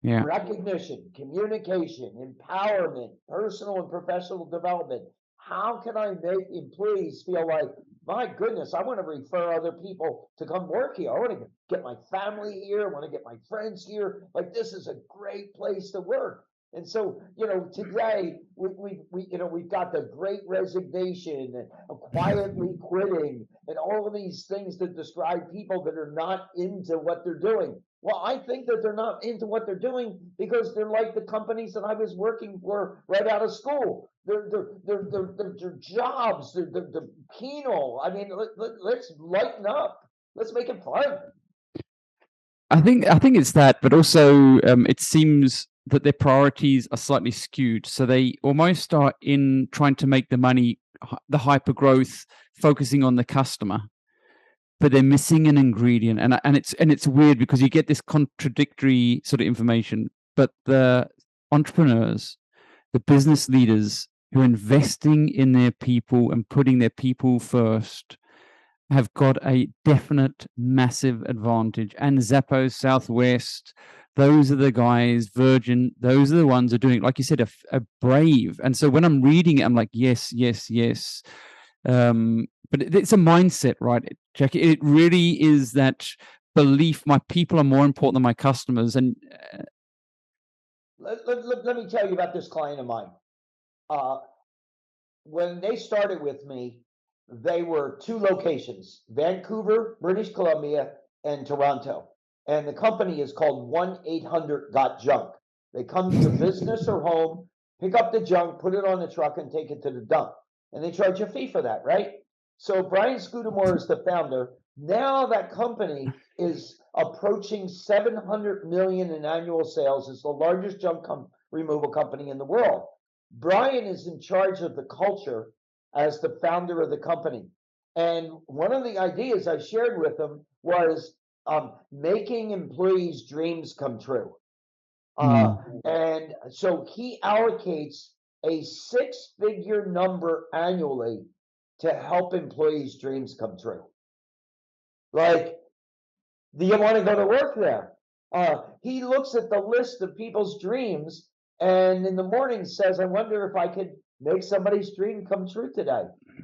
Yeah. Recognition, communication, empowerment, personal and professional development. How can I make employees feel like, my goodness, I want to refer other people to come work here. I want to get my family here. I want to get my friends here. Like, this is a great place to work. And so, today we've got the Great Resignation and quietly quitting and all of these things that describe people that are not into what they're doing. Well, I think that they're not into what they're doing because they're like the companies that I was working for right out of school. They're jobs. They're penal. I mean, let's lighten up. Let's make it fun. I think it's that, but also it seems that their priorities are slightly skewed. So they almost are in trying to make the money, the hyper growth, focusing on the customer, but they're missing an ingredient, and it's weird because you get this contradictory sort of information. But the entrepreneurs, the business leaders who are investing in their people and putting their people first have got a definite massive advantage. And Zappos, Southwest, those are the guys, Virgin, those are the ones who are doing, like you said, a brave. And so when I'm reading it, I'm like, yes, yes, yes. But it's a mindset, right, Jack? It really is that belief. My people are more important than my customers. And let me tell you about this client of mine. When they started with me, they were 2 locations, Vancouver, British Columbia, and Toronto. And the company is called 1-800-GOT-JUNK. They come to your business or home, pick up the junk, put it on the truck, and take it to the dump. And they charge you a fee for that, right? So Brian Scudamore is the founder. Now that company is approaching 700 million in annual sales. It's the largest junk removal company in the world. Brian is in charge of the culture as the founder of the company. And one of the ideas I shared with him was making employees' dreams come true. And so he allocates a 6-figure number annually to help employees' dreams come true. Like, do you want to go to work there? He looks at the list of people's dreams and in the morning says, I wonder if I could make somebody's dream come true today.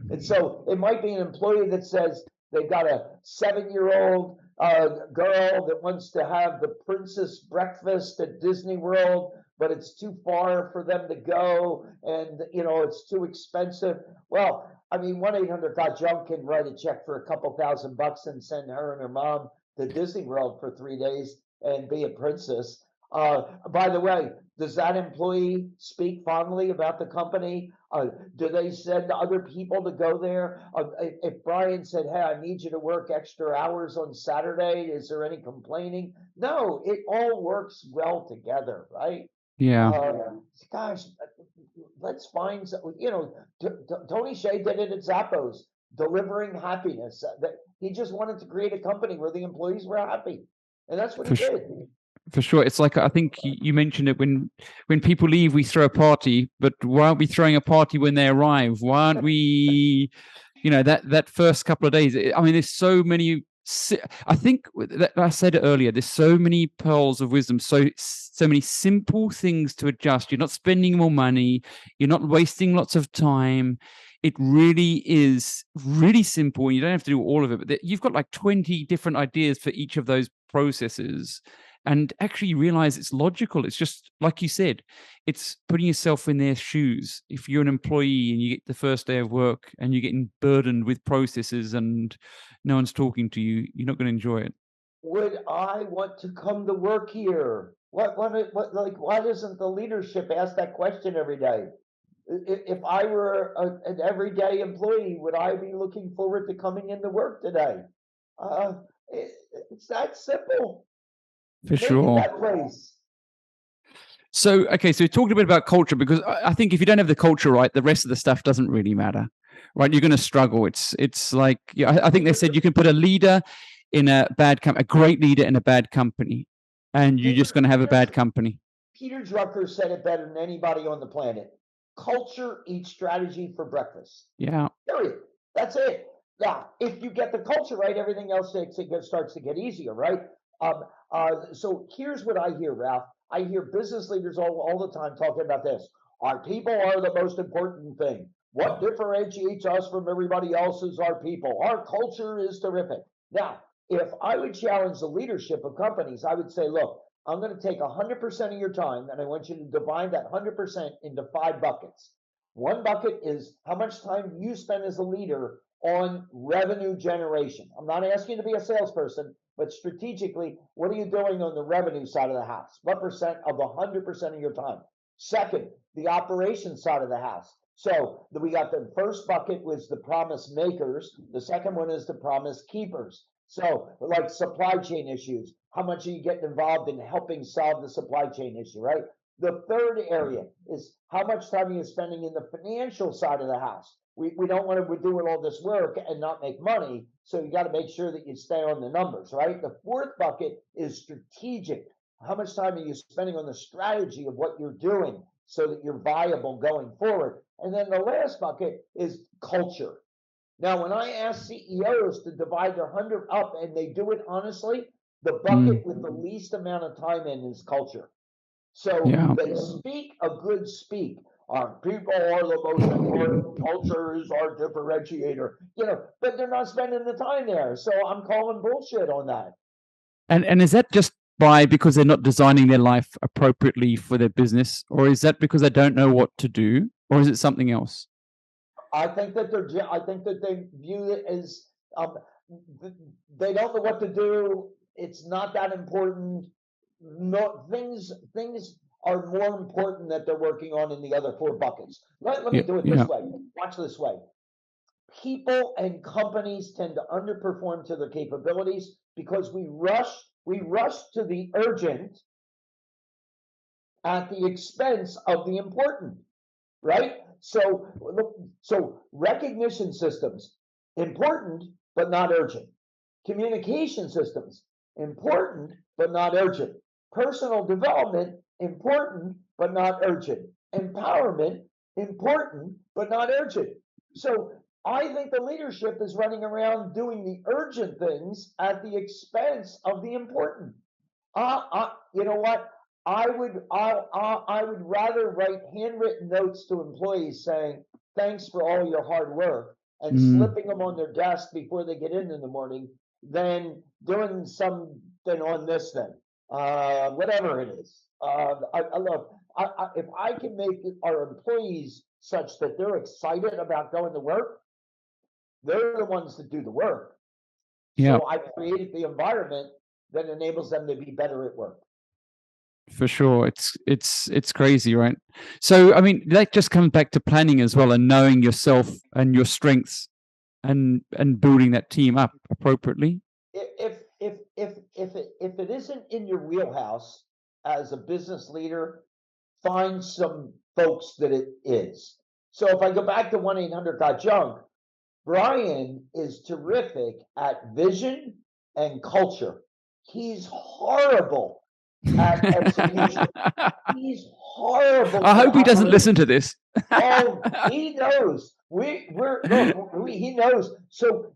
And so it might be an employee that says they've got a 7-year-old girl that wants to have the princess breakfast at Disney World, but it's too far for them to go, and it's too expensive. Well, I mean, 1-800-GOT-JUNK can write a check for a couple $1,000 and send her and her mom to Disney World for 3 days and be a princess. By the way, does that employee speak fondly about the company? Do they send other people to go there? If Brian said, hey, I need you to work extra hours on Saturday, is there any complaining? No, it all works well together, right? yeah, Gosh, let's find, Tony Hsieh did it at Zappos, delivering happiness. That he just wanted to create a company where the employees were happy. And that's what he did. For sure. It's like, I think you mentioned it, when people leave, we throw a party, but why aren't we throwing a party when they arrive? Why aren't we, that first couple of days? I mean, there's so many, I think that I said it earlier, there's so many pearls of wisdom, so many simple things to adjust. You're not spending more money. You're not wasting lots of time. It really is really simple. You don't have to do all of it, but you've got like 20 different ideas for each of those processes. And actually realize it's logical. It's just like you said, it's putting yourself in their shoes. If you're an employee and you get the first day of work and you're getting burdened with processes and no one's talking to you, you're not going to enjoy it. Would I want to come to work here? What, like, why doesn't the leadership ask that question every day? If I were an everyday employee, would I be looking forward to coming into work today? It's that simple. For sure. That place. So, okay, so we talked a bit about culture, because I think if you don't have the culture right, the rest of the stuff doesn't really matter, right? You're going to struggle. It's like, I think they said you can put a leader in a great leader in a bad company, and you're just going to have a bad company. Peter Drucker said it better than anybody on the planet. Culture eats strategy for breakfast. Yeah. Period. That's it. Now, if you get the culture right, everything else starts to get easier, right? So here's what I hear, Ralph. I hear business leaders all the time talking about this. Our people are the most important thing. What differentiates us from everybody else is our people. Our culture is terrific. Now, if I would challenge the leadership of companies, I would say, look, I'm going to take 100% of your time, and I want you to divide that 100% into 5 buckets. One bucket is how much time you spend as a leader on revenue generation. I'm not asking you to be a salesperson, but strategically, what are you doing on the revenue side of the house? What percent of 100% of your time? Second, the operations side of the house. So we got the first bucket was the promise makers. The second one is the promise keepers. So, like supply chain issues, how much are you getting involved in helping solve the supply chain issue, right? The third area is how much time are you spending in the financial side of the house? We don't want to be doing all this work and not make money, so you got to make sure that you stay on the numbers, right? The fourth bucket is strategic. How much time are you spending on the strategy of what you're doing so that you're viable going forward? And then the last bucket is culture. Now, when I ask CEOs to divide their 100 up and they do it honestly, the bucket with the least amount of time in is culture. So Yeah. they speak a good speak. Our people are the most important. Culture is our differentiator, but they're not spending the time there. So I'm calling bullshit on that. And is that just because they're not designing their life appropriately for their business, or is that because they don't know what to do, or is it something else? I think that they view it as they don't know what to do. It's not that important. No, things are more important that they're working on in the other four buckets. Let me do it this way. Watch this way. People and companies tend to underperform to their capabilities because we rush to the urgent at the expense of the important, right? So recognition systems, important but not urgent. Communication systems, important but not urgent. Personal development, important but not urgent. Empowerment, important but not urgent. So I think the leadership is running around doing the urgent things at the expense of the important. You know what? I would rather write handwritten notes to employees saying thanks for all your hard work and slipping them on their desk before they get in the morning than doing something on this thing, whatever it is. If I can make our employees such that they're excited about going to work, they're the ones that do the work. Yeah. So I created the environment that enables them to be better at work. For sure. It's crazy, right? So I mean, that just comes back to planning as well, and knowing yourself and your strengths and building that team up appropriately. If it isn't in your wheelhouse as a business leader, find some folks that it is. So if I go back to 1-800-GOT-JUNK, Brian is terrific at vision and culture. He's horrible at execution. He's horrible. I hope he doesn't listen to this. Oh, he knows. He knows. So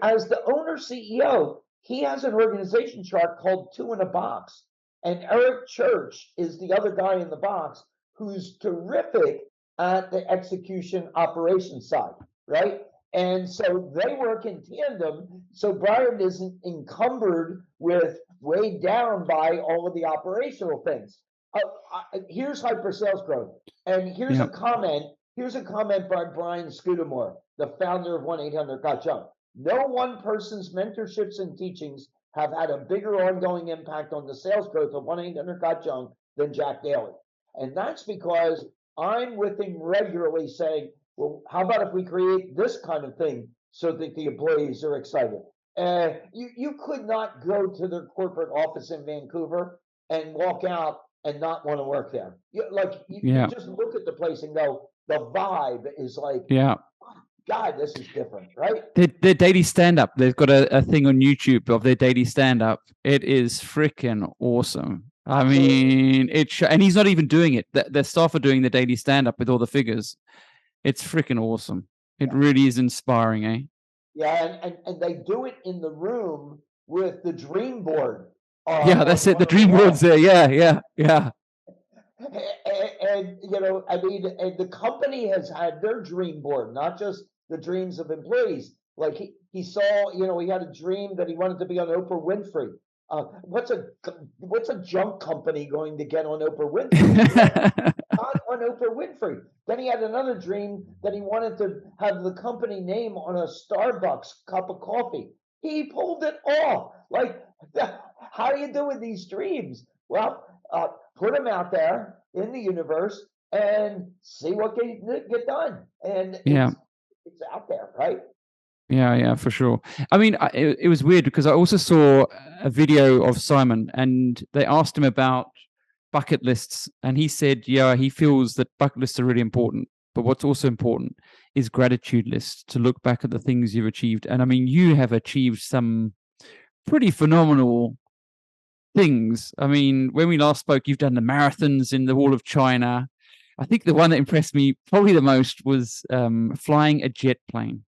as the owner CEO, he has an organization chart called 2 in a Box. And Eric Church is the other guy in the box who's terrific at the execution operations side, right? And so they work in tandem. So Brian isn't encumbered with weighed down by all of the operational things. Here's hyper sales growth. And here's a comment. Here's a comment by Brian Scudamore, the founder of 1-800-GOT-JUNK. No one person's mentorships and teachings have had a bigger ongoing impact on the sales growth of 1-800-GOT-JUNK than Jack Daly. And that's because I'm with him regularly saying, well, how about if we create this kind of thing so that the employees are excited? You could not go to their corporate office in Vancouver and walk out and not want to work there. You just look at the place and go, the vibe is like, God, this is different, right? Their daily stand-up. They've got a thing on YouTube of their daily stand-up. It is freaking awesome. I mean, and he's not even doing it. The staff are doing the daily stand-up with all the figures. It's freaking awesome. It really is inspiring, eh? Yeah, and they do it in the room with the dream board. That's it. The dream board's there. Yeah. And I mean, and the company has had their dream board, not just the dreams of employees. Like he saw, he had a dream that he wanted to be on Oprah Winfrey. What's a junk company going to get on Oprah Winfrey? Not on Oprah Winfrey. Then he had another dream that he wanted to have the company name on a Starbucks cup of coffee. He pulled it off. Like, how do you do with these dreams? Well, put them out there in the universe and see what can get done. And it's out there, right? Yeah, for sure. I mean, it was weird because I also saw a video of Simon, and they asked him about bucket lists, and he said, yeah, he feels that bucket lists are really important, but what's also important is gratitude lists, to look back at the things you've achieved. And I mean, you have achieved some pretty phenomenal things. I mean, when we last spoke, you've done the marathons in the Wall of China. I think the one that impressed me probably the most was flying a jet plane.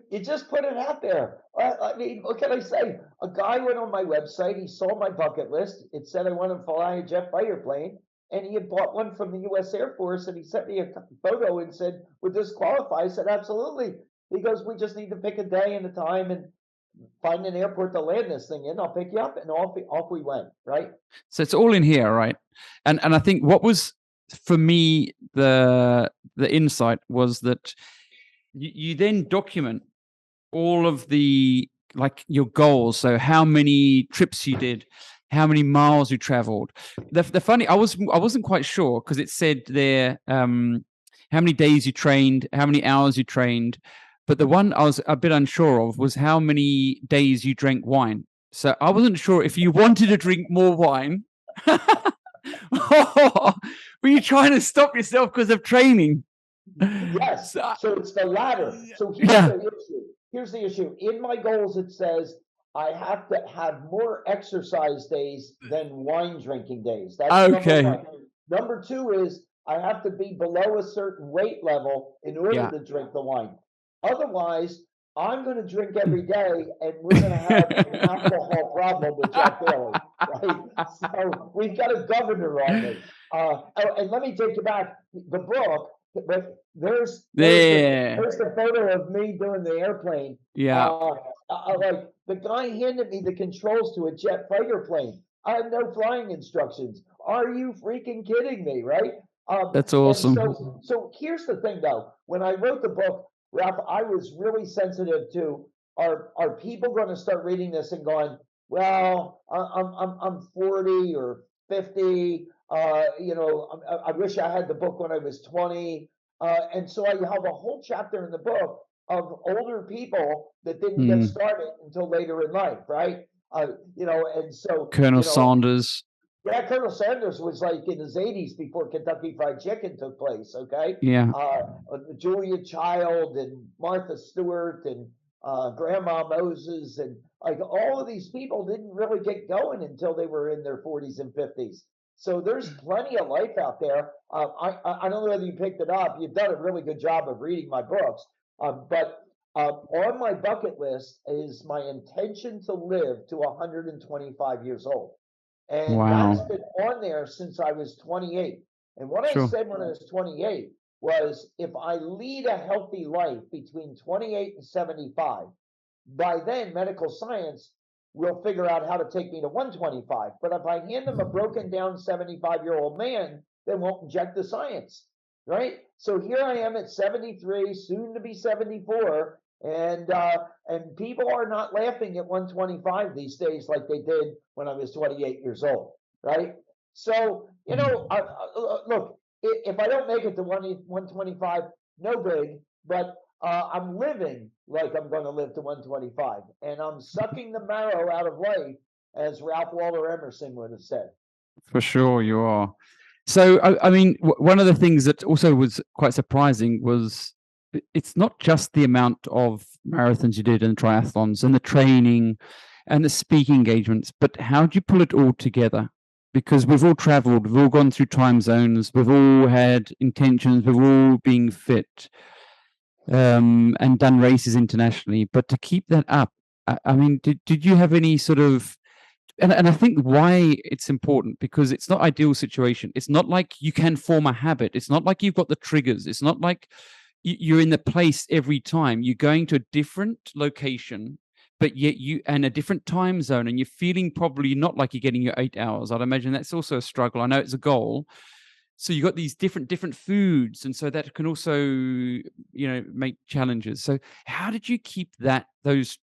You just put it out there. I mean, what can I say? A guy went on my website. He saw my bucket list. It said I wanted to fly a jet fighter plane, and he had bought one from the U.S. Air Force. And he sent me a photo and said, "Would this qualify?" I said, "Absolutely." He goes, "We just need to pick a day and a time and find an airport to land this thing in. I'll pick you up." And off we went. Right. So it's all in here, right? And I think what was for me the insight was that you then document all of the, like, your goals. So how many trips you did, how many miles you traveled. The funny, I wasn't quite sure because it said there how many days you trained, how many hours you trained, but the one I was a bit unsure of was how many days you drank wine. So I wasn't sure if you wanted to drink more wine. Were you trying to stop yourself because of training? Yes. So, So it's the latter. So yeah. the issue. Here's the issue. In my goals, it says I have to have more exercise days than wine drinking days. That's number Okay. one. Number two is I have to be below a certain weight level in order Yeah. to drink the wine. Otherwise, I'm going to drink every day, and we're going to have an alcohol problem with Jack Daly, right? So we've got a governor on me. And let me take you back. The book, but There. there's the photo of me doing the airplane. Yeah. Like the guy handed me the controls to a jet fighter plane. I had no flying instructions. Are you freaking kidding me? Right? That's And awesome. so here's the thing, though. When I wrote the book, Ralph, I was really sensitive to are people going to start reading this and going, well, I'm 40 or 50. I wish I had the book when I was 20. And so I have a whole chapter in the book of older people that didn't get started until later in life, right? And so, Colonel Sanders. yeah, Colonel Sanders was like in his 80s before Kentucky Fried Chicken took place. Okay, Yeah. Julia Child and Martha Stewart and Grandma Moses and like all of these people didn't really get going until they were in their 40s and 50s. So there's plenty of life out there. I don't know whether you picked it up. You've done a really good job of reading my books, but on my bucket list is my intention to live to 125 years old. And that's Wow. been on there since I was 28. And what I Sure. said when I was 28 was if I lead a healthy life between 28 and 75, by then medical science will figure out how to take me to 125. But if I hand them a broken down 75-year-old man, they won't inject the science, right? So here I am at 73, soon to be 74, and people are not laughing at 125 these days like they did when I was 28 years old, right? So look, if I don't make it to 125, no big, but I'm living like I'm going to live to 125, and I'm sucking the marrow out of life, as Ralph Waldo Emerson would have said. For sure, you are. So, I mean, one of the things that also was quite surprising was it's not just the amount of marathons you did and triathlons and the training and the speaking engagements, but how do you pull it all together? Because we've all traveled, we've all gone through time zones, we've all had intentions, we've all been fit and done races internationally. But to keep that up, I mean, did you have any sort of, and I think why it's important, because it's not ideal situation. It's not like you can form a habit. It's not like you've got the triggers. It's not like you're in the place every time. You're going to a different location, but yet you and a different time zone, and you're feeling probably not like you're getting your 8 hours. I'd imagine that's also a struggle. I know it's a goal. So you got these different foods, and so that can also, make challenges. So how did you keep those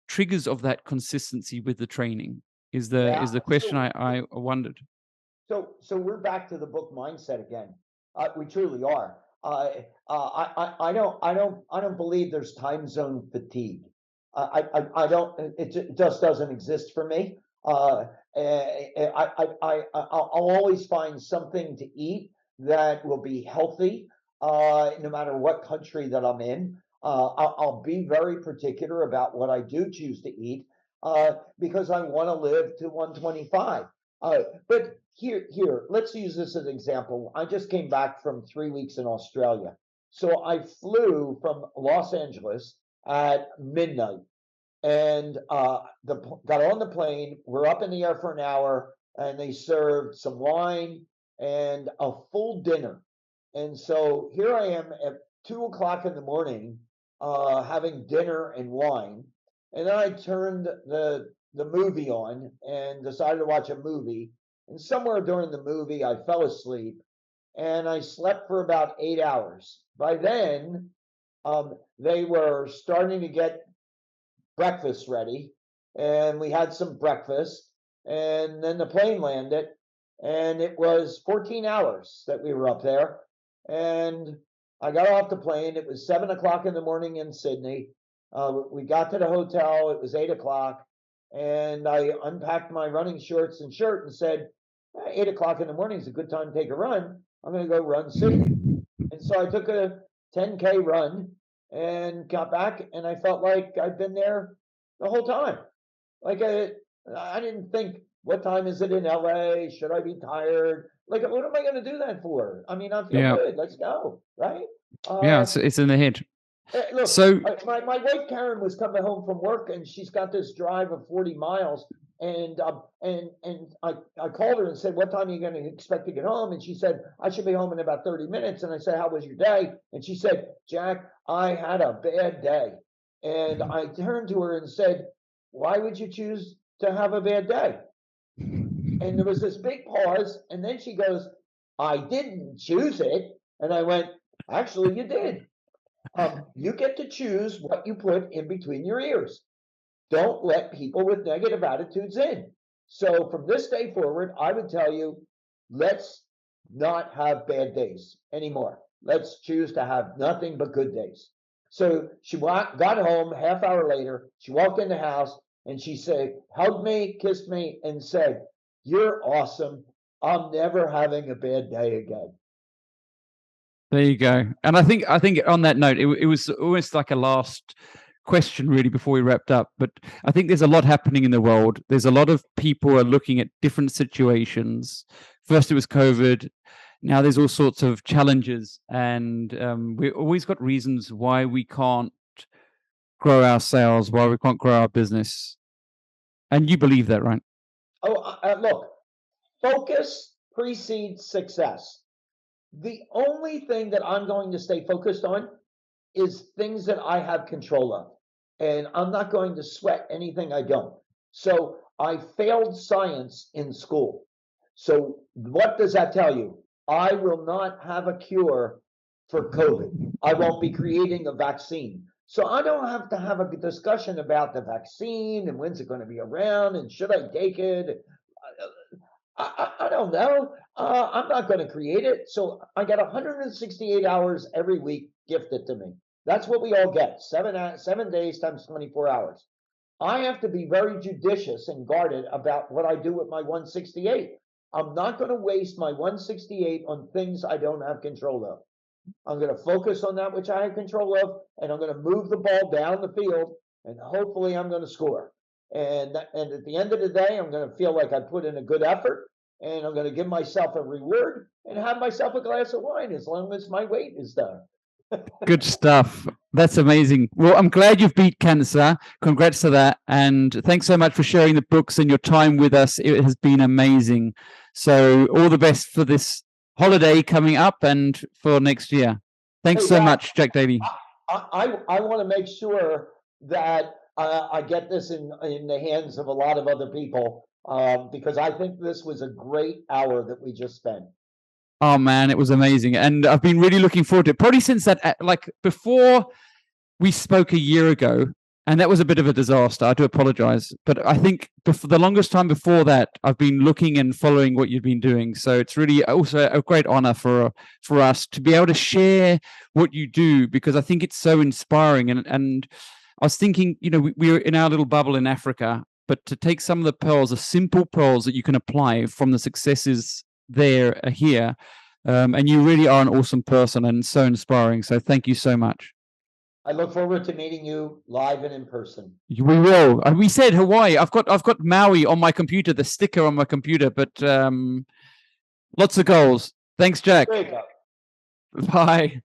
triggers of that consistency with the training? Is the question I wondered. So we're back to the book mindset again. We truly are. I don't believe there's time zone fatigue. I don't. It just doesn't exist for me. I'll always find something to eat that will be healthy, no matter what country that I'm in. I'll be very particular about what I do choose to eat, because I want to live to 125. But here, let's use this as an example. I just came back from 3 weeks in Australia. So I flew from Los Angeles at midnight and got on the plane. We're up in the air for an hour, and they served some wine and a full dinner. And so here I am at 2 o'clock in the morning, having dinner and wine. And then I turned the movie on and decided to watch a movie. And somewhere during the movie, I fell asleep, and I slept for about 8 hours. By then, they were starting to get breakfast ready, and we had some breakfast, and then the plane landed, and it was 14 hours that we were up there. And I got off the plane. It was 7 o'clock in the morning in Sydney. We got to the hotel. It was 8 o'clock, and I unpacked my running shorts and shirt and said, 8 o'clock in the morning is a good time to take a run. I'm going to go run Sydney. And so I took a 10K run and got back, and I felt like I'd been there the whole time. Like I didn't think, what time is it in LA? Should I be tired? Like, what am I going to do that for? I mean, I feel good. Let's go, right? Yeah, it's in the head. Look, so my wife Karen was coming home from work, and she's got this drive of 40 miles. And I called her and said, what time are you going to expect to get home? And she said, I should be home in about 30 minutes. And I said, how was your day? And she said, Jack, I had a bad day. And I turned to her and said, why would you choose to have a bad day? And there was this big pause. And then she goes, I didn't choose it. And I went, actually, you did. You get to choose what you put in between your ears. Don't let people with negative attitudes in. So from this day forward, I would tell you, let's not have bad days anymore. Let's choose to have nothing but good days. So she got home half hour later. She walked in the house and she said, hugged me, kissed me, and said, you're awesome. I'm never having a bad day again. There you go. And I think on that note, it was almost like a last question really before we wrapped up, but I think there's a lot happening in the world. There's a lot of people are looking at different situations. First it was COVID, now there's all sorts of challenges, and we always got reasons why we can't grow our sales, why we can't grow our business. And you believe that, right? Look, focus precedes success. The only thing that I'm going to stay focused on is things that I have control of. And I'm not going to sweat anything I don't. So I failed science in school. So what does that tell you? I will not have a cure for COVID. I won't be creating a vaccine. So I don't have to have a discussion about the vaccine and when's it going to be around and should I take it? I don't know. I'm not going to create it. So I got 168 hours every week gifted to me. That's what we all get. 7 days times 24 hours. I have to be very judicious and guarded about what I do with my 168. I'm not going to waste my 168 on things I don't have control of. I'm going to focus on that which I have control of, and I'm going to move the ball down the field, and hopefully I'm going to score. And at the end of the day, I'm going to feel like I put in a good effort, and I'm going to give myself a reward and have myself a glass of wine as long as my weight is done. Good stuff. That's amazing. Well, I'm glad you've beat cancer. Congrats to that. And thanks so much for sharing the books and your time with us. It has been amazing. So all the best for this holiday coming up and for next year. Thanks so much, Jack Daly. I want to make sure that I get this in the hands of a lot of other people, because I think this was a great hour that we just spent. Oh man, it was amazing. And I've been really looking forward to it. Probably since that, like before we spoke a year ago, And that was a bit of a disaster. I do apologize. But I think for the longest time before that, I've been looking and following what you've been doing. So it's really also a great honor for us to be able to share what you do, because I think it's so inspiring. And I was thinking, we're in our little bubble in Africa, but to take some of the pearls, the simple pearls that you can apply from the successes there here. And you really are an awesome person and so inspiring. So thank you so much. I look forward to meeting you live and in person. We will. We said Hawaii. I've got Maui on my computer, the sticker on my computer, but lots of goals. Thanks, Jack. There you go. Bye.